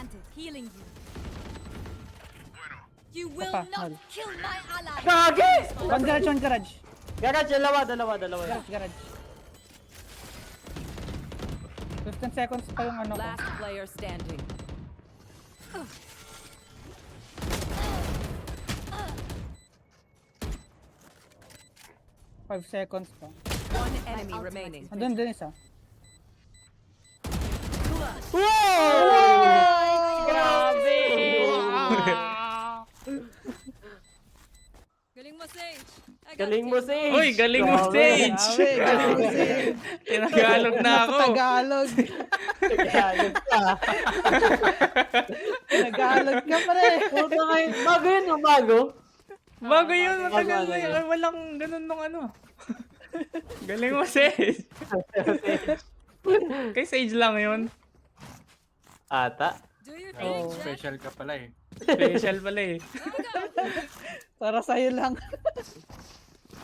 Spotted. Healing you. You will Papa, not hold. kill my ally. Gagi! One garage, one garage. Garage, dalawa. Garage, garage. 15 seconds pa yung ano ko. Last player standing. 5 seconds pa. One enemy remaining. Andun din isa. Grabe! Galing mo, Sage. I got Galing mo, this. Sage! Uy, galing mo, Grabe. Sage! Grabe, galing mo, Sage. Tinagalog na ako. Tagalog. Tagalog ka. Tagalog ka pa rin. Puta kayo. Bago yun, no? Bago? Bago yun, matagal Bago na yun. yun. Walang ganun nung ano. Galing mo, Sage. Kay Sage lang yun. Ata. Do your Oh. thing, Jack. Special ka pala eh. Special pala eh. Para sa'yo lang.